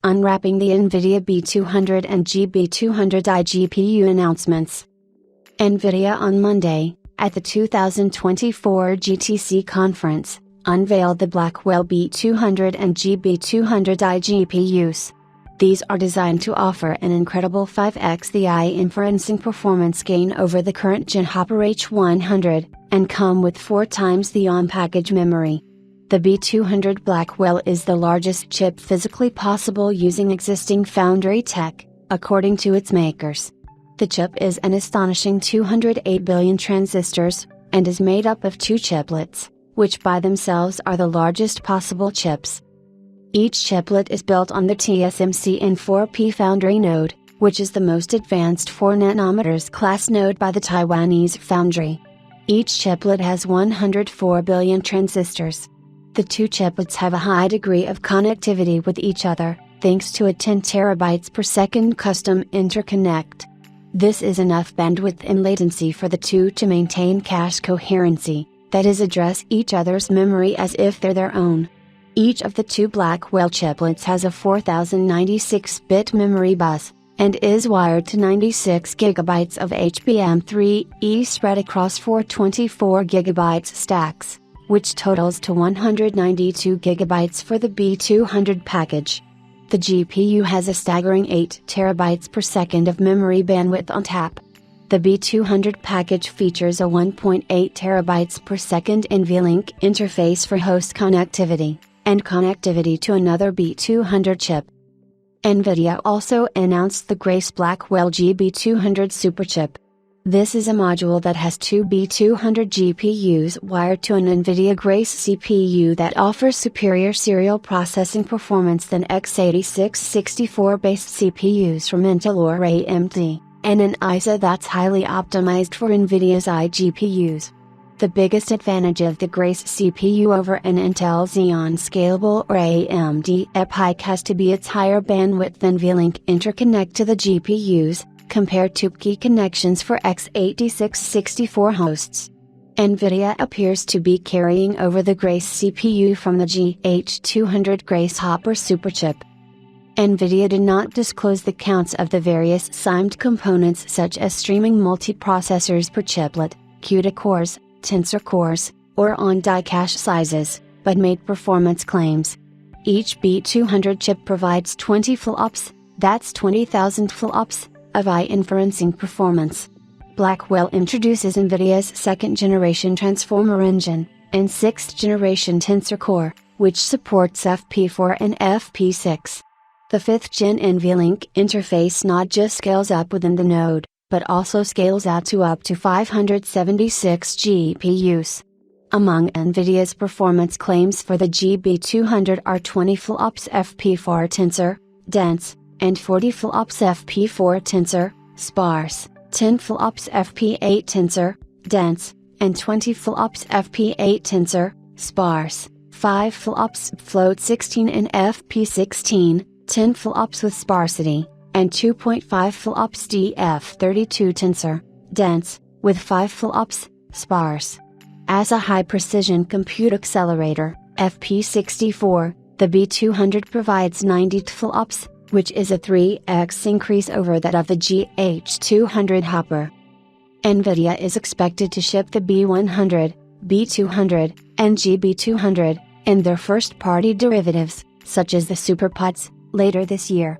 Unwrapping the NVIDIA B200 and GB200 iGPU announcements. NVIDIA on Monday, at the 2024 GTC conference, unveiled the Blackwell B200 and GB200 iGPUs. These are designed to offer an incredible 5x the AI inferencing performance gain over the current Gen Hopper H100, and come with 4 times the on-package memory. The B200 Blackwell is the largest chip physically possible using existing foundry tech, according to its makers. The chip is an astonishing 208 billion transistors, and is made up of 2 chiplets, which by themselves are the largest possible chips. Each chiplet is built on the TSMC N4P foundry node, which is the most advanced 4 nanometers class node by the Taiwanese foundry. Each chiplet has 104 billion transistors. The 2 chiplets have a high degree of connectivity with each other, thanks to a 10 terabytes per second custom interconnect. This is enough bandwidth and latency for the 2 to maintain cache coherency, that is, address each other's memory as if they're their own. Each of the 2 Blackwell chiplets has a 4096-bit memory bus, and is wired to 96 GB of HBM3E spread across 4 24 GB stacks, which totals to 192 GB for the B200 package. The GPU has a staggering 8 TB per second of memory bandwidth on tap. The B200 package features a 1.8 TB per second NVLink interface for host connectivity, and connectivity to another B200 chip. NVIDIA also announced the Grace Blackwell GB200 Superchip. This is a module that has 2 B200 GPUs wired to an NVIDIA Grace CPU that offers superior serial processing performance than x86 64-based CPUs from Intel or AMD, and an ISA that's highly optimized for NVIDIA's iGPUs. The biggest advantage of the Grace CPU over an Intel Xeon Scalable or AMD EPYC has to be its higher bandwidth NVLink interconnect to the GPUs, compared to key connections for x86 64 hosts. NVIDIA appears to be carrying over the Grace CPU from the GH200 Grace Hopper Superchip. NVIDIA did not disclose the counts of the various SIMD components such as streaming multiprocessors per chiplet, CUDA cores, tensor cores, or on-die cache sizes, but made performance claims. Each B200 chip provides 20 flops, that's 20,000 flops, of AI inferencing performance. Blackwell introduces NVIDIA's 2nd generation transformer engine, and 6th generation tensor core, which supports FP4 and FP6. The 5th gen NVLink interface not just scales up within the node, but also scales out to up to 576 GPUs. Among NVIDIA's performance claims for the GB200 are 20 flops FP4 tensor, dense, and 40 flops FP4 tensor, sparse, 10 flops FP8 tensor, dense, and 20 flops FP8 tensor, sparse, 5 flops float 16 and FP16, 10 flops with sparsity, and 2.5 flops DF32 tensor, dense, with 5 flops, sparse. As a high-precision compute accelerator, FP64, the B200 provides 90 flops, which is a 3x increase over that of the GH200 Hopper. NVIDIA is expected to ship the B100, B200, and GB200, and their first-party derivatives, such as the SuperPODs, later this year.